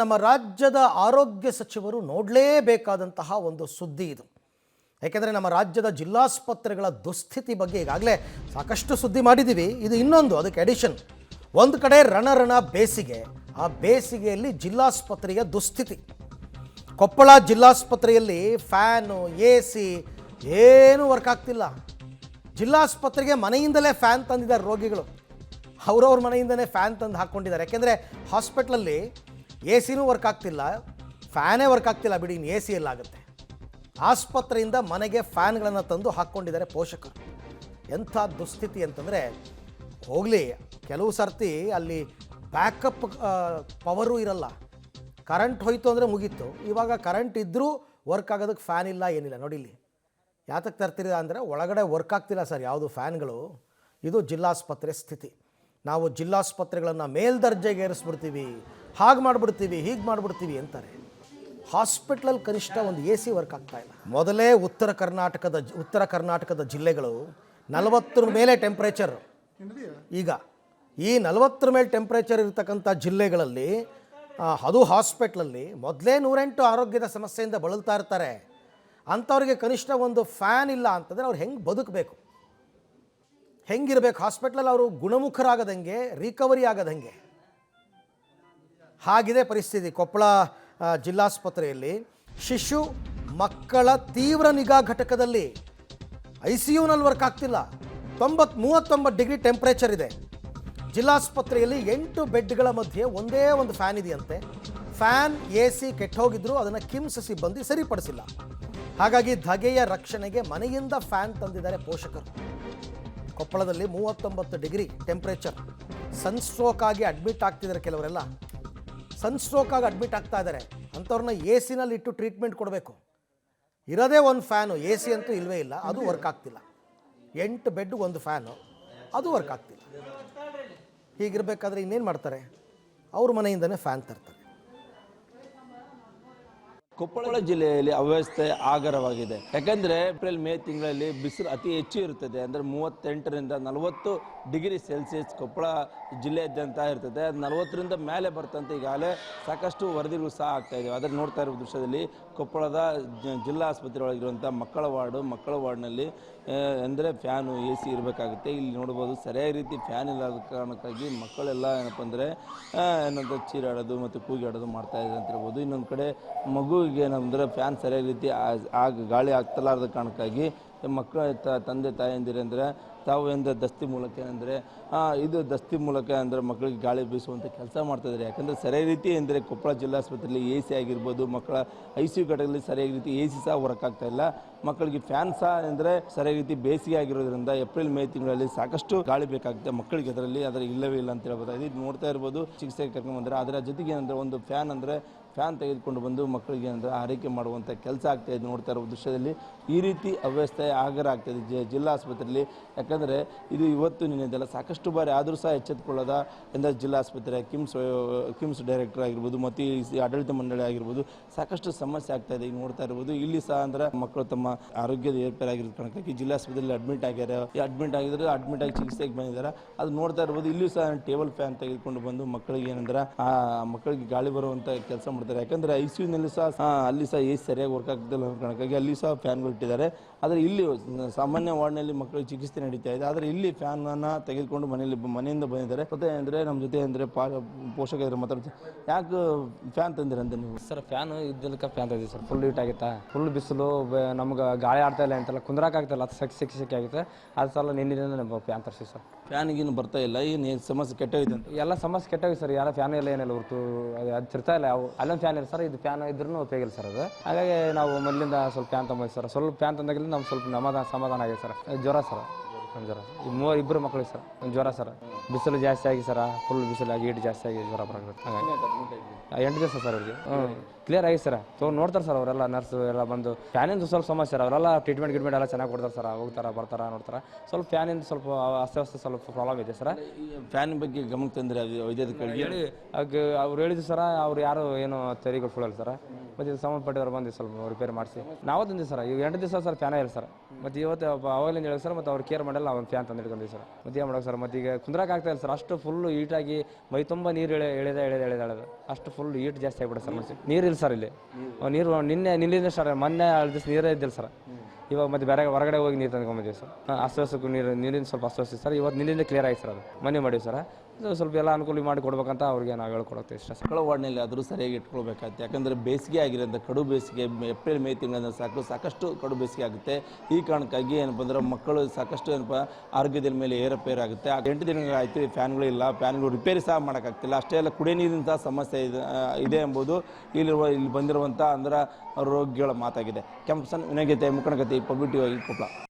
ನಮ್ಮ ರಾಜ್ಯದ ಆರೋಗ್ಯ ಸಚಿವರು ನೋಡಲೇಬೇಕಾದಂತಹ ಒಂದು ಸುದ್ದಿ ಇದು. ಯಾಕೆಂದರೆ ನಮ್ಮ ರಾಜ್ಯದ ಜಿಲ್ಲಾಸ್ಪತ್ರೆಗಳ ದುಸ್ಥಿತಿ ಬಗ್ಗೆ ಈಗಾಗಲೇ ಸಾಕಷ್ಟು ಸುದ್ದಿ ಮಾಡಿದ್ದೀವಿ. ಇದು ಇನ್ನೊಂದು ಅದಕ್ಕೆ ಎಡಿಷನ್. ಒಂದು ಕಡೆ ರಣರಣ ಬೇಸಿಗೆ, ಆ ಬೇಸಿಗೆಯಲ್ಲಿ ಜಿಲ್ಲಾಸ್ಪತ್ರೆಯ ದುಸ್ಥಿತಿ. ಕೊಪ್ಪಳ ಜಿಲ್ಲಾಸ್ಪತ್ರೆಯಲ್ಲಿ ಫ್ಯಾನು, AC ಏನೂ ವರ್ಕ್ ಆಗ್ತಿಲ್ಲ. ಜಿಲ್ಲಾಸ್ಪತ್ರೆಗೆ ಮನೆಯಿಂದಲೇ ಫ್ಯಾನ್ ತಂದಿದ್ದಾರೆ ರೋಗಿಗಳು. ಅವ್ರವ್ರ ಮನೆಯಿಂದಲೇ ಫ್ಯಾನ್ ತಂದು ಹಾಕ್ಕೊಂಡಿದ್ದಾರೆ. ಯಾಕೆಂದರೆ ಹಾಸ್ಪಿಟ್ಲಲ್ಲಿ AC ವರ್ಕ್ ಆಗ್ತಿಲ್ಲ, ಫ್ಯಾನೇ ವರ್ಕ್ ಆಗ್ತಿಲ್ಲ, ಬಿಡಿ ಇನ್ನು AC ಎಲ್ಲಾಗುತ್ತೆ. ಆಸ್ಪತ್ರೆಯಿಂದ ಮನೆಗೆ ಫ್ಯಾನ್ಗಳನ್ನು ತಂದು ಹಾಕ್ಕೊಂಡಿದ್ದಾರೆ ಪೋಷಕರು. ಎಂಥ ದುಸ್ಥಿತಿ ಅಂತಂದರೆ, ಹೋಗಲಿ ಕೆಲವು ಸರ್ತಿ ಅಲ್ಲಿ ಬ್ಯಾಕಪ್ ಪವರು ಇರಲ್ಲ, ಕರೆಂಟ್ ಹೋಯ್ತು ಅಂದರೆ ಮುಗೀತು. ಇವಾಗ ಕರೆಂಟ್ ಇದ್ದರೂ ವರ್ಕ್ ಆಗೋದಕ್ಕೆ ಫ್ಯಾನ್ ಇಲ್ಲ, ಏನಿಲ್ಲ. ನೋಡಿ ಇಲ್ಲಿ ಯಾತಕ್ಕೆ ತರ್ತೀರ ಅಂದರೆ ಒಳಗಡೆ ವರ್ಕ್ ಆಗ್ತಿಲ್ಲ ಸರ್ ಯಾವುದು ಫ್ಯಾನ್ಗಳು. ಇದು ಜಿಲ್ಲಾಸ್ಪತ್ರೆ ಸ್ಥಿತಿ. ನಾವು ಜಿಲ್ಲಾಸ್ಪತ್ರೆಗಳನ್ನು ಮೇಲ್ದರ್ಜೆಗೆ ಏರಿಸ್ಬಿಡ್ತೀವಿ, ಹಾಗೆ ಮಾಡಿಬಿಡ್ತೀವಿ, ಹೀಗೆ ಮಾಡಿಬಿಡ್ತೀವಿ ಅಂತಾರೆ. ಹಾಸ್ಪಿಟ್ಲಲ್ಲಿ ಕನಿಷ್ಠ ಒಂದು AC ವರ್ಕ್ ಆಗ್ತಾಯಿಲ್ಲ. ಮೊದಲೇ ಉತ್ತರ ಕರ್ನಾಟಕದ ಜಿಲ್ಲೆಗಳು 40 ಮೇಲೆ ಟೆಂಪ್ರೇಚರ್. ಈಗ ಈ 40 ಮೇಲೆ ಟೆಂಪ್ರೇಚರ್ ಇರತಕ್ಕಂಥ ಜಿಲ್ಲೆಗಳಲ್ಲಿ ಅದು ಹಾಸ್ಪಿಟ್ಲಲ್ಲಿ ಮೊದಲೇ 108 ಆರೋಗ್ಯದ ಸಮಸ್ಯೆಯಿಂದ ಬಳಲ್ತಾ ಇರ್ತಾರೆ. ಅಂಥವ್ರಿಗೆ ಕನಿಷ್ಠ ಒಂದು ಫ್ಯಾನ್ ಇಲ್ಲ ಅಂತಂದರೆ ಅವ್ರು ಹೆಂಗೆ ಬದುಕಬೇಕು, ಹೆಂಗಿರಬೇಕು? ಹಾಸ್ಪಿಟ್ಲಲ್ಲಿ ಅವರು ಗುಣಮುಖರಾಗದಂಗೆ, ರಿಕವರಿ ಆಗದಂಗೆ ಹಾಗಿದೆ ಪರಿಸ್ಥಿತಿ. ಕೊಪ್ಪಳ ಜಿಲ್ಲಾಸ್ಪತ್ರೆಯಲ್ಲಿ ಶಿಶು ಮಕ್ಕಳ ತೀವ್ರ ನಿಗಾ ಘಟಕದಲ್ಲಿ ICUನಲ್ಲಿ ವರ್ಕ್ ಆಗ್ತಿಲ್ಲ. 39 ಡಿಗ್ರಿ ಟೆಂಪ್ರೇಚರ್ ಇದೆ. ಜಿಲ್ಲಾಸ್ಪತ್ರೆಯಲ್ಲಿ 8 ಬೆಡ್ಗಳ ಮಧ್ಯೆ ಒಂದೇ ಒಂದು ಫ್ಯಾನ್ ಇದೆಯಂತೆ. ಫ್ಯಾನ್ AC ಕೆಟ್ಟೋಗಿದ್ರು ಅದನ್ನು ಕಿಮ್ಸ್ ಸಿಬ್ಬಂದಿ ಸರಿಪಡಿಸಿಲ್ಲ. ಹಾಗಾಗಿ ಧಗೆಯ ರಕ್ಷಣೆಗೆ ಮನೆಯಿಂದ ಫ್ಯಾನ್ ತಂದಿದ್ದಾರೆ ಪೋಷಕರು. ಕೊಪ್ಪಳದಲ್ಲಿ 39 ಡಿಗ್ರಿ ಟೆಂಪ್ರೇಚರ್. ಸನ್ಸ್ಟ್ರೋಕ್ ಆಗಿ ಅಡ್ಮಿಟ್ ಆಗ್ತಿದ್ದಾರೆ ಕೆಲವರೆಲ್ಲ. ಸನ್ಸ್ಟ್ರೋಕ್ ಆಗಿ ಅಡ್ಮಿಟ್ ಆಗ್ತಾ ಇದ್ದಾರೆ. ಅಂಥವ್ರನ್ನ AC ಇಟ್ಟು ಟ್ರೀಟ್ಮೆಂಟ್ ಕೊಡಬೇಕು. ಇರೋದೇ ಒಂದು ಫ್ಯಾನು, AC ಅಂತೂ ಇಲ್ಲವೇ ಇಲ್ಲ, ಅದು ವರ್ಕ್ ಆಗ್ತಿಲ್ಲ. 8 ಬೆಡ್ ಒಂದು ಫ್ಯಾನು, ಅದು ವರ್ಕ್ ಆಗ್ತಿಲ್ಲ. ಹೀಗಿರಬೇಕಾದ್ರೆ ಇನ್ನೇನು ಮಾಡ್ತಾರೆ? ಅವ್ರ ಮನೆಯಿಂದನೇ ಫ್ಯಾನ್ ತರ್ತಾರೆ. ಕೊಪ್ಪಳ ಜಿಲ್ಲೆಯಲ್ಲಿ ಅವ್ಯವಸ್ಥೆ ಆಗರವಾಗಿದೆ. ಯಾಕಂದರೆ ಏಪ್ರಿಲ್ ಮೇ ತಿಂಗಳಲ್ಲಿ ಬಿಸಿಲು ಅತಿ ಹೆಚ್ಚು ಇರ್ತದೆ. ಅಂದರೆ 38ರಿಂದ 40 ಡಿಗ್ರಿ ಸೆಲ್ಸಿಯಸ್ ಕೊಪ್ಪಳ ಜಿಲ್ಲೆಯಾದ್ಯಂತ ಇರ್ತದೆ. ಅದು 40ರಿಂದ ಮೇಲೆ ಬರ್ತಂತೆ ಈಗಾಗಲೇ ಸಾಕಷ್ಟು ವರದಿಗಳು ಸಹ ಆಗ್ತಾಯಿದೆ. ಅದನ್ನು ನೋಡ್ತಾ ಇರೋ ದೃಶ್ಯದಲ್ಲಿ ಕೊಪ್ಪಳದ ಜಿಲ್ಲಾ ಆಸ್ಪತ್ರೆ ಒಳಗಿರುವಂಥ ಮಕ್ಕಳ ವಾರ್ಡ್ನಲ್ಲಿ ಅಂದರೆ ಫ್ಯಾನು AC ಇರಬೇಕಾಗುತ್ತೆ. ಇಲ್ಲಿ ನೋಡ್ಬೋದು ಸರಿಯಾದ ರೀತಿ ಫ್ಯಾನ್ ಇಲ್ಲದ ಕಾರಣಕ್ಕಾಗಿ ಮಕ್ಕಳೆಲ್ಲ ಏನಪ್ಪ ಅಂದರೆ ಚೀರಾಡೋದು ಮತ್ತು ಕೂಗಾಡೋದು ಮಾಡ್ತಾಯಿದೆ ಅಂತ ಹೇಳ್ಬೋದು. ಇನ್ನೊಂದು ಕಡೆ ಮಗುವಿಗೆ ಏನಂದರೆ ಫ್ಯಾನ್ ಸರಿಯಾದ ರೀತಿ ಗಾಳಿ ಆಗ್ತಲಾರದ ಕಾರಣಕ್ಕಾಗಿ ಮಕ್ಕಳ ತಂದೆ ತಾಯಂದಿರಂದರೆ ತಾವು ದಸ್ತಿ ಮೂಲಕ ಏನಂದರೆ ದಸ್ತಿ ಮೂಲಕ ಅಂದರೆ ಮಕ್ಕಳಿಗೆ ಗಾಳಿ ಬೀಸುವಂಥ ಕೆಲಸ ಮಾಡ್ತಾಯಿದ್ದಾರೆ. ಯಾಕಂದರೆ ಸರಿಯಾದ ರೀತಿ ಅಂದರೆ ಕೊಪ್ಪಳ ಜಿಲ್ಲಾಸ್ಪತ್ರೆಯಲ್ಲಿ AC ಆಗಿರ್ಬೋದು, ಮಕ್ಕಳ ICU ಘಟಕದಲ್ಲಿ ಸರಿಯಾದ ರೀತಿ AC ಸಹ ವರ್ಕ್ ಆಗ್ತಾಯಿಲ್ಲ. ಮಕ್ಕಳಿಗೆ ಫ್ಯಾನ್ ಸಹ ಅಂದರೆ ಸರಿಯಾದ ರೀತಿ ಬೇಸಿಗೆ ಆಗಿರೋದ್ರಿಂದ ಏಪ್ರಿಲ್ ಮೇ ತಿಂಗಳಲ್ಲಿ ಸಾಕಷ್ಟು ಗಾಳಿ ಬೇಕಾಗುತ್ತೆ ಮಕ್ಕಳಿಗೆ. ಅದರ ಇಲ್ಲವೇ ಇಲ್ಲ ಅಂತ ಹೇಳ್ಬೋದು. ಇದು ನೋಡ್ತಾ ಇರ್ಬೋದು, ಚಿಕಿತ್ಸೆಗೆ ಕರ್ಕೊಂಡು ಬಂದರೆ ಅದರ ಜೊತೆಗೆ ಏನಂದರೆ ಒಂದು ಫ್ಯಾನ್ ತೆಗೆದುಕೊಂಡು ಬಂದು ಮಕ್ಕಳಿಗೆ ಏನಂದರೆ ಆರೈಕೆ ಮಾಡುವಂಥ ಕೆಲಸ ಆಗ್ತಾಯಿದೆ. ನೋಡ್ತಾ ಇರೋ ದೃಶ್ಯದಲ್ಲಿ ಈ ರೀತಿ ಅವ್ಯವಸ್ಥೆ ಆಗರ ಆಗ್ತಾಯಿದೆ ಜಿಲ್ಲಾ ಆಸ್ಪತ್ರೆಯಲ್ಲಿ. ಯಾಕಂದರೆ ಇದು ಇವತ್ತು ನಿನ್ನೆದೆಲ್ಲ ಸಾಕಷ್ಟು ಬಾರಿ ಆದರೂ ಸಹ ಎಚ್ಚೆತ್ತುಕೊಳ್ಳೋದ ಎಂದರೆ ಜಿಲ್ಲಾ ಆಸ್ಪತ್ರೆ ಕಿಮ್ಸ್ ಡೈರೆಕ್ಟರ್ ಆಗಿರ್ಬೋದು ಮತ್ತು ಈ ಆಡಳಿತ ಮಂಡಳಿ ಆಗಿರ್ಬೋದು ಸಾಕಷ್ಟು ಸಮಸ್ಯೆ ಆಗ್ತಾಯಿದೆ. ಈಗ ನೋಡ್ತಾ ಇರ್ಬೋದು ಇಲ್ಲಿ ಸಹ ಅಂದರೆ ಮಕ್ಕಳು ತಮ್ಮ ಆರೋಗ್ಯದ ಏರ್ಪೇರಾಗಿರೋ ಕಾರಣಕ್ಕಾಗಿ ಜಿಲ್ಲಾ ಆಸ್ಪತ್ರೆಯಲ್ಲಿ ಅಡ್ಮಿಟ್ ಆಗಿ ಚಿಕಿತ್ಸೆಗೆ ಬಂದಿದ್ದಾರೆ. ಅದು ನೋಡ್ತಾ ಇರ್ಬೋದು. ಇಲ್ಲಿಯೂ ಸಹ ಟೇಬಲ್ ಫ್ಯಾನ್ ತೆಗೆದುಕೊಂಡು ಬಂದು ಮಕ್ಕಳಿಗೆ ಏನಂದ್ರೆ ಮಕ್ಕಳಿಗೆ ಗಾಳಿ ಬರುವಂಥ ಕೆಲಸ ಮಾಡ್ತಾರೆ. ಯಾಕಂದರೆ ICUನಲ್ಲಿ ಸಹ ಅಲ್ಲಿ ಸಹ AC ಸರಿಯಾಗಿ ವರ್ಕ್ ಆಗ್ತಿಲ್ಲ ಅನ್ನೋ ಕಾರಣಕ್ಕಾಗಿ ಅಲ್ಲಿ ಸಹ ಫ್ಯಾನ್ಗಳು ಇಟ್ಟಿದ್ದಾರೆ. ಆದರೆ ಇಲ್ಲಿ ಸಾಮಾನ್ಯ ವಾರ್ಡ್ನಲ್ಲಿ ಮಕ್ಕಳಿಗೆ ಚಿಕಿತ್ಸೆ ನಡೀತಾ ಇದೆ. ಆದರೆ ಇಲ್ಲಿ ಫ್ಯಾನನ್ನು ತೆಗೆದುಕೊಂಡು ಮನೆಯಿಂದ ಬಂದಿದ್ದಾರೆ. ಮತ್ತೆ ಅಂದರೆ ನಮ್ಮ ಜೊತೆ ಅಂದರೆ ಪೋಷಕರು ಮಾತಾಡ್ತಾರೆ. ಯಾಕೆ ಫ್ಯಾನ್ ತಂದಿರಂತ ನೀವು? ಸರ್ ಫ್ಯಾನ್ ಇದ್ದಕ್ಕೆ ಫ್ಯಾನ್ ತಂದಿದ್ದೀವಿ ಸರ್. ಫುಲ್ ಹೀಟ್ ಆಗಿತ್ತಾ, ಫುಲ್ ಬಿಸಿಲು, ನಮ್ಗೆ ಗಾಳಿ ಆಡ್ತಾ ಇಲ್ಲ ಅಂತೆಲ್ಲ ಕುಂದ್ರಾಕಾಗ್ತಿಲ್ಲ, ಅದು ಸೆಕೆ ಆಗುತ್ತೆ. ಅದು ಸಲ ನಿನ್ನಿಂದ ಫ್ಯಾನ್ ತರಿಸಿ ಸರ್. ಫ್ಯಾನಿಗೇನು ಬರ್ತಾ ಇಲ್ಲ, ಏನು ಸಮಸ್ಯೆ ಕೆಟ್ಟೋಗಿದೆ ಅಂತ? ಎಲ್ಲ ಸಮಸ್ಯೆ ಕೆಟ್ಟೋಗಿ ಸರ್. ಎಲ್ಲ ಫ್ಯಾನ್ ಎಲ್ಲ ಏನಿಲ್ಲ ಹೊರತು ಅದು ತಿರ್ತಾ ಇಲ್ಲ. ಅಲ್ಲೊಂದು ಫ್ಯಾನ್ ಇಲ್ಲ ಸರ್, ಇದು ಫ್ಯಾನ್ ಇದ್ರೂ ಉಪಯೋಗ ಇಲ್ಲ ಸರ್. ಅದು ಹಾಗಾಗಿ ನಾವು ಮೊದಲಿಂದ ಸ್ವಲ್ಪ ಫ್ಯಾನ್ ತೊಗೊಂಡು ಸರ್. ಸ್ವಲ್ಪ ಫ್ಯಾನ್ ತಂದಾಗಿಲ್ಲ ನಮ್ಗೆ ಸ್ವಲ್ಪ ಸಮಾಧಾನ ಆಗಿದೆ ಸರ್. ಜ್ವರ ಸರ್, ಜ್ವರ ಇಬ್ಬರು ಮಕ್ಕಳಿಗೆ ಸರ್ ಜ್ವರ ಸರ್. ಬಿಸಿಲು ಜಾಸ್ತಿ ಆಗಿ ಸರ್, ಫುಲ್ ಬಿಸಿಲಾಗಿ ಹೀಟ್ ಜಾಸ್ತಿ ಆಗಿ ಜ್ವರ ಬರೋದು. ಹಾಗಾಗಿ 8 ದಿವಸ ಸರ್ ಅವ್ರಿಗೆ. ಕ್ಲಿಯರ್ ಆಗಿ ಸರ್ ನೋಡ್ತಾರೆ ಸರ್ ಅವರೆಲ್ಲ ನರ್ಸ್ ಎಲ್ಲ ಬಂದು ಫ್ಯಾನಿಂದ ಸ್ವಲ್ಪ ಸಮಸ್ಯೆ ಸರ್ ಅವರೆಲ್ಲ ಟ್ರೀಟ್ಮೆಂಟ್ ಎಲ್ಲ ಚೆನ್ನಾಗಿ ಕೊಡ್ತಾರೆ ಸರ್ ಹೋಗ್ತಾರೆ ಬರ್ತಾರೆ ನೋಡ್ತಾರೆ ಸ್ವಲ್ಪ ಫ್ಯಾನಿಂದ ಸ್ವಲ್ಪ ಅಸ್ತವ್ಯಸ್ತ ಸ್ವಲ್ಪ ಪ್ರಾಬ್ಲಮ್ ಇದೆ ಸರ್ ಈ ಫ್ಯಾನ್ ಬಗ್ಗೆ ಗಮನ ತಂದರೆ ವೈದ್ಯಾಧಿಕಾರಿಗೆ ಹೇಳಿ ಅವ್ರು ಹೇಳಿದ್ರು ಸರ್ ಅವ್ರು ಯಾರು ಏನು ತೆರಿಗೆ ಕೊಡಲ್ಲ ಸರ್ ಮತ್ತು ಇದು ಸಂಬಂಧಪಟ್ಟವ್ರು ಬಂದು ಸ್ವಲ್ಪ ರಿಪೇರ್ ಮಾಡಿಸಿ ನಾವು ತಂದಿವಿ ಸರ್ ಈಗ 8 ದಿವಸ ಸರ್ ಫ್ಯಾನೇ ಇಲ್ಲ ಸರ್ ಮತ್ತು ಇವತ್ತು ಅವಾಗಲಿಂದ ಹೇಳಿ ಸರ್ ಮತ್ತು ಅವ್ರು ಕೇರ್ ಮಾಡಲ್ಲ ಅವ್ನು ಫ್ಯಾನ್ ತಂದು ಹಿಡ್ಕೊಂಡಿವಿ ಸರ್ ಮತ್ತೆ ಏನು ಮಾಡೋಕೆ ಸರ್ ಮತ್ತು ಈಗ ಕುಂದ್ರಕ್ಕೆ ಆಗ್ತಾ ಇಲ್ಲ ಸರ್ ಅಷ್ಟು ಫುಲ್ಲು ಹೀಟಾಗಿ ಮೈ ತುಂಬ ನೀರು ಎಳೆದ ಅಷ್ಟು ಫುಲ್ ಹೀಟ್ ಜಾಸ್ತಿ ಆಗಿಬಿಡುತ್ತೆ ಸರ್ ಮನುಷ್ಯ ನೀರಿಲ್ಲ ಸರ್ ಇಲ್ಲಿ ನೀರು ನಿನ್ನಿಂದ ಸ್ಟಾರ್ಟ್ ಮೊನ್ನೆ 2 ದಿವಸ ನೀರೇ ಇದ್ದಿಲ್ಲ ಸರ್ ಇವಾಗ ಮತ್ತೆ ಬೇರೆ ಹೊರಗಡೆ ಹೋಗಿ ನೀರು ತಂದ್ಕೊಂಬಂದಿವಿ ಸರ್ ಅಸ್ತವ್ಯಸ್ತಕ್ಕೂ ನೀರಿನ ಸ್ವಲ್ಪ ಅಸ್ತವ್ಯಸ್ತ ಸರ್ ಇವತ್ತು ನಿನ್ನಿಂದ ಕ್ಲಿಯರ್ ಆಗಿ ಸರ್ ಅದು ಮನೆ ಮಾಡಿವಿ ಸರ್ ಇದು ಸ್ವಲ್ಪ ಎಲ್ಲ ಅನುಕೂಲ ಮಾಡಿ ಕೊಡ್ಬೇಕಂತ ಅವ್ರಿಗೆ ನಾವು ಹೇಳ್ಕೊಡೋದು ಇಷ್ಟ ಸರ್ ಮಕ್ಕಳ ವಾರ್ಡ್ನಲ್ಲಿ ಆದರೂ ಸರಿಯಾಗಿ ಇಟ್ಕೊಳ್ಬೇಕಾಗುತ್ತೆ. ಯಾಕಂದರೆ ಬೇಸಿಗೆ ಆಗಿರೋದ್ರಿಂದ ಕಡು ಬೇಸಿಗೆ ಏಪ್ರಿಲ್ ಮೇ ತಿಂಗಳಿಂದ ಸಾಕಷ್ಟು ಕಡು ಬೇಸಿಗೆ ಆಗುತ್ತೆ. ಈ ಕಾರಣಕ್ಕಾಗಿ ಏನಪ್ಪ ಅಂದ್ರೆ ಮಕ್ಕಳು ಸಾಕಷ್ಟು ಆರೋಗ್ಯದ ಮೇಲೆ ಏರುಪೇರಾಗುತ್ತೆ. 8 ದಿನಗಳಾಯಿತು ಫ್ಯಾನ್ಗಳು ಇಲ್ಲ, ಫ್ಯಾನ್ಗಳು ರಿಪೇರಿ ಸಹ ಮಾಡೋಕ್ಕಾಗ್ತಿಲ್ಲ. ಅಷ್ಟೇ ಅಲ್ಲ ಕುಡಿಯೋ ನೀರಿನ ಸಮಸ್ಯೆ ಇದೆ ಎಂಬುದು ಇಲ್ಲಿ ಬಂದಿರುವಂಥ ರೋಗಿಗಳ ಮಾತಾಗಿದೆ. ಕೆಂಪಸನ್ ವಿನಯಗತೆ ಮುಖಂಡಗತೆ ಪಬ್ಲಿಕ್ ಟಿವಿ ಕೊಪ್ಪಳ.